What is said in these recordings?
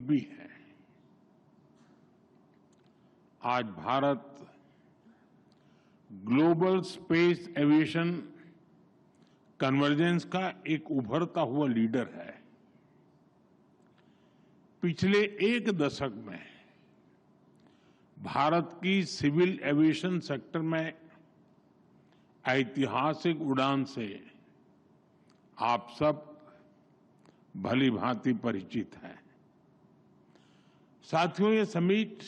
भी है। आज Bharat global space aviation convergence का एक उभरता हुआ लीडर है। पिछले एक दशक में भारत की सिविल एविएशन सेक्टर में ऐतिहासिक उड़ान से आप सब भली भांति परिचित हैं। साथियों, ये समिट,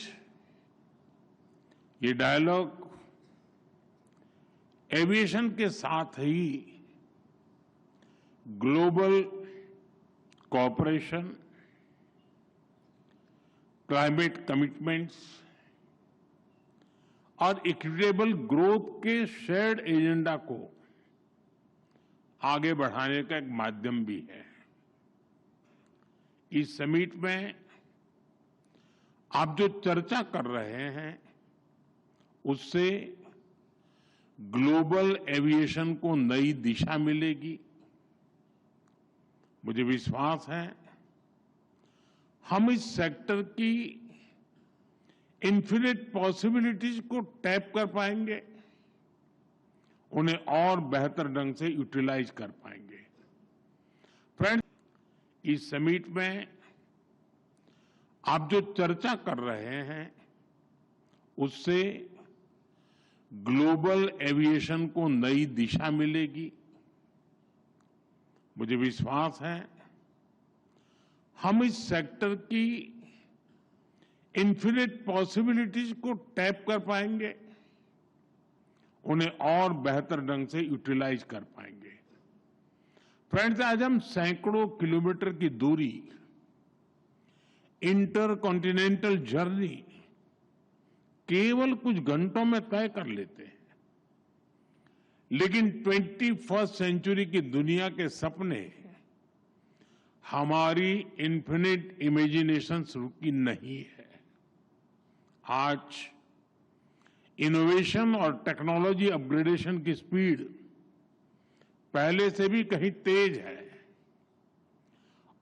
ये डायलॉग एविएशन के साथ ही ग्लोबल कोऑपरेशन, क्लाइमेट कमिटमेंट्स और इक्विटेबल ग्रोथ के शेयर्ड एजेंडा को आगे बढ़ाने का एक माध्यम भी है। इस समिट में आप जो चर्चा कर रहे हैं उससे ग्लोबल एविएशन को नई दिशा मिलेगी। मुझे विश्वास है हम इस सेक्टर की इन्फिनिट पॉसिबिलिटीज को टैप कर पाएंगे, उन्हें और बेहतर ढंग से यूटिलाइज कर पाएंगे। फ्रेंड्स, इस समिट में आप जो चर्चा कर रहे हैं उससे ग्लोबल एविएशन को नई दिशा मिलेगी। मुझे विश्वास है हम इस सेक्टर की इन्फिनिट पॉसिबिलिटीज को टैप कर पाएंगे, उन्हें और बेहतर ढंग से यूटिलाइज कर पाएंगे। फ्रेंड्स, आज हम सैकड़ों किलोमीटर की दूरी, इंटर कॉन्टिनेंटल जर्नी केवल कुछ घंटों में तय कर लेते हैं, लेकिन 21st सेंचुरी की दुनिया के सपने हमारी इन्फिनिट इमेजिनेशन रुकी नहीं है। आज इनोवेशन और टेक्नोलॉजी अपग्रेडेशन की स्पीड पहले से भी कहीं तेज है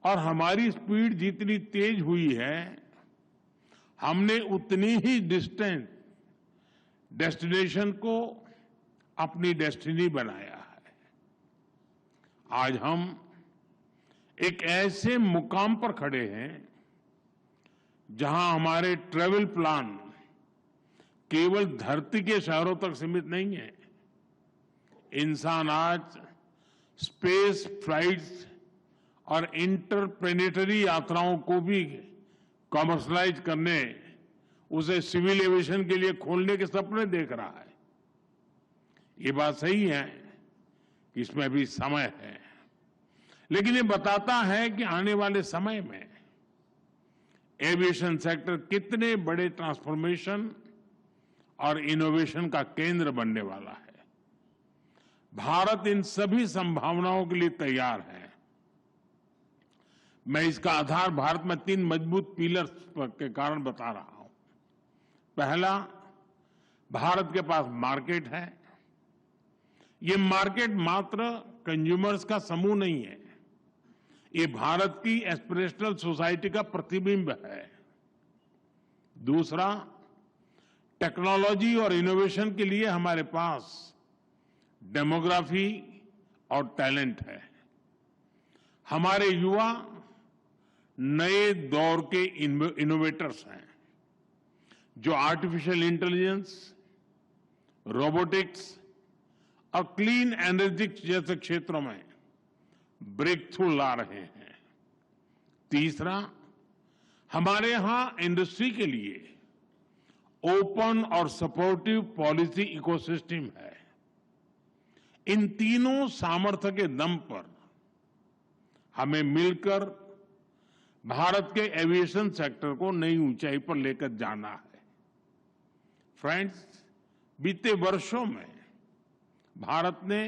और हमारी स्पीड जितनी तेज हुई है, हमने उतनी ही डिस्टेंट डेस्टिनेशन को अपनी डेस्टिनी बनाया है। आज हम एक ऐसे मुकाम पर खड़े हैं जहां हमारे ट्रैवल प्लान केवल धरती के शहरों तक सीमित नहीं है। इंसान आज स्पेस फ्लाइट्स और इंटरप्लेनेटरी यात्राओं को भी कॉमर्शलाइज करने, उसे सिविल एविएशन के लिए खोलने के सपने देख रहा है। ये बात सही है कि इसमें अभी समय है, लेकिन ये बताता है कि आने वाले समय में एविएशन सेक्टर कितने बड़े ट्रांसफॉर्मेशन और इनोवेशन का केंद्र बनने वाला है। भारत इन सभी संभावनाओं के लिए तैयार है। मैं इसका आधार भारत में 3 मजबूत पिलर्स के कारण बता रहा हूं। पहला, भारत के पास मार्केट है। ये मार्केट मात्र कंज्यूमर्स का समूह नहीं है, ये भारत की एस्पिरेशनल सोसाइटी का प्रतिबिंब है। दूसरा, टेक्नोलॉजी और इनोवेशन के लिए हमारे पास डेमोग्राफी और टैलेंट है। हमारे युवा नए दौर के इनोवेटर्स हैं जो आर्टिफिशियल इंटेलिजेंस, रोबोटिक्स और क्लीन एनर्जी जैसे क्षेत्रों में ब्रेक थ्रू ला रहे हैं। तीसरा, हमारे यहां इंडस्ट्री के लिए ओपन और सपोर्टिव पॉलिसी इकोसिस्टम है। इन तीनों सामर्थ्य के दम पर हमें मिलकर भारत के एविएशन सेक्टर को नई ऊंचाई पर लेकर जाना है। फ्रेंड्स, बीते वर्षों में भारत ने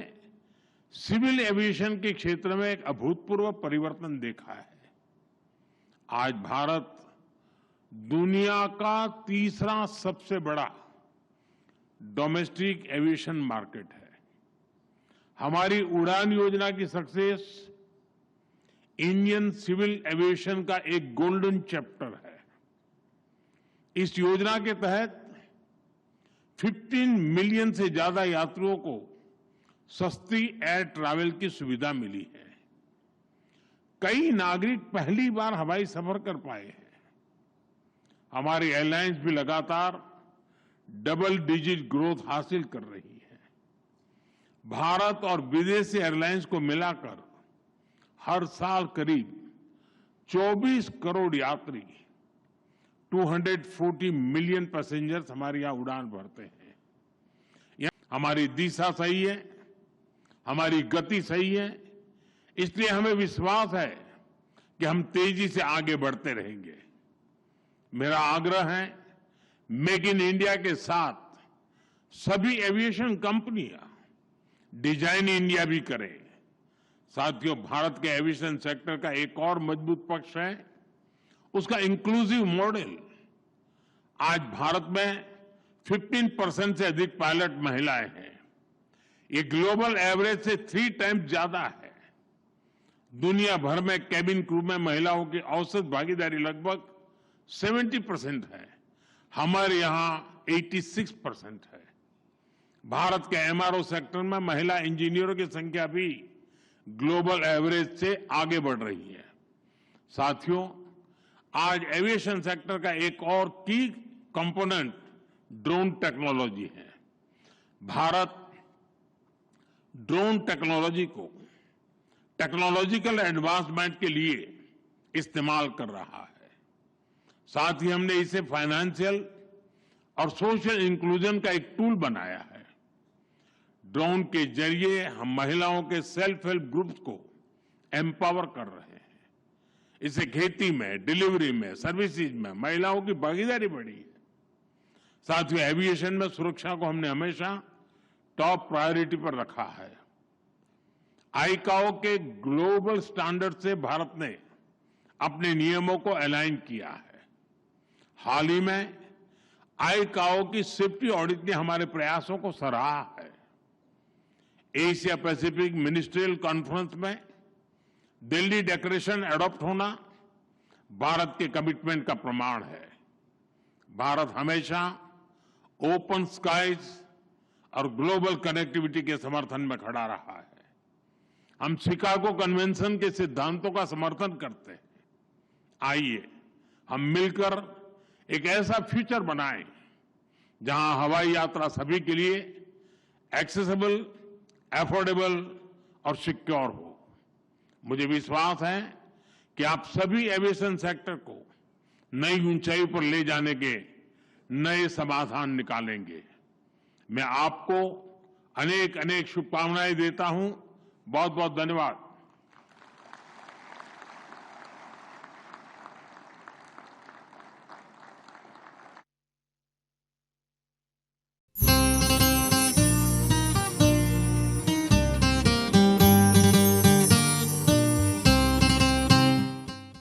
सिविल एविएशन के क्षेत्र में एक अभूतपूर्व परिवर्तन देखा है। आज भारत दुनिया का तीसरा सबसे बड़ा डोमेस्टिक एविएशन मार्केट है। हमारी उड़ान योजना की सक्सेस इंडियन सिविल एविएशन का एक गोल्डन चैप्टर है। इस योजना के तहत 15 मिलियन से ज्यादा यात्रियों को सस्ती एयर ट्रैवल की सुविधा मिली है। कई नागरिक पहली बार हवाई सफर कर पाए हैं। हमारी एयरलाइंस भी लगातार डबल डिजिट ग्रोथ हासिल कर रही है। भारत और विदेशी एयरलाइंस को मिलाकर हर साल करीब 24 करोड़ यात्री 240 मिलियन पैसेंजर्स हमारे यहां उड़ान भरते हैं। हमारी दिशा सही है, हमारी गति सही है, इसलिए हमें विश्वास है कि हम तेजी से आगे बढ़ते रहेंगे। मेरा आग्रह है, मेक इन इंडिया के साथ सभी एविएशन कंपनियां डिजाइन इंडिया भी करें। साथियों, भारत के एविएशन सेक्टर का एक और मजबूत पक्ष है उसका इंक्लूसिव मॉडल। आज भारत में 15% से अधिक पायलट महिलाएं हैं। ये ग्लोबल एवरेज से 3 टाइम्स ज्यादा है। दुनिया भर में कैबिन क्रू में महिलाओं की औसत भागीदारी लगभग 70% है। हमारे यहां 86% है। भारत के एमआरओ सेक्टर में महिला इंजीनियरों की संख्या भी ग्लोबल एवरेज से आगे बढ़ रही है। साथियों, आज एविएशन सेक्टर का एक और की कंपोनेंट ड्रोन टेक्नोलॉजी है। भारत ड्रोन टेक्नोलॉजी को टेक्नोलॉजिकल एडवांसमेंट के लिए इस्तेमाल कर रहा है। साथ ही हमने इसे फाइनेंशियल और सोशल इंक्लूजन का एक टूल बनाया है। ड्रोन के जरिए हम महिलाओं के सेल्फ हेल्प ग्रुप्स को एम्पावर कर रहे हैं। इससे खेती में, डिलीवरी में, सर्विसेज में महिलाओं की भागीदारी बढ़ी है। साथ ही एविएशन में सुरक्षा को हमने हमेशा टॉप प्रायोरिटी पर रखा है। आईकाओ के ग्लोबल स्टैंडर्ड से भारत ने अपने नियमों को अलाइन किया है। हाल ही में आईकाओ की सेफ्टी ऑडिट ने हमारे प्रयासों को सराहा है। एशिया पैसिफिक मिनिस्ट्रियल कॉन्फ्रेंस में दिल्ली डिक्लेरेशन एडॉप्ट होना भारत के कमिटमेंट का प्रमाण है। भारत हमेशा ओपन स्काईज और ग्लोबल कनेक्टिविटी के समर्थन में खड़ा रहा है। हम शिकागो कन्वेंशन के सिद्धांतों का समर्थन करते हैं। आइए हम मिलकर एक ऐसा फ्यूचर बनाएं जहां हवाई यात्रा सभी के लिए एक्सेसिबल, अफोर्डेबल और सिक्योर हो। मुझे विश्वास है कि आप सभी एविएशन सेक्टर को नई ऊंचाई पर ले जाने के नए समाधान निकालेंगे। मैं आपको अनेक अनेक शुभकामनाएं देता हूं। बहुत बहुत धन्यवाद।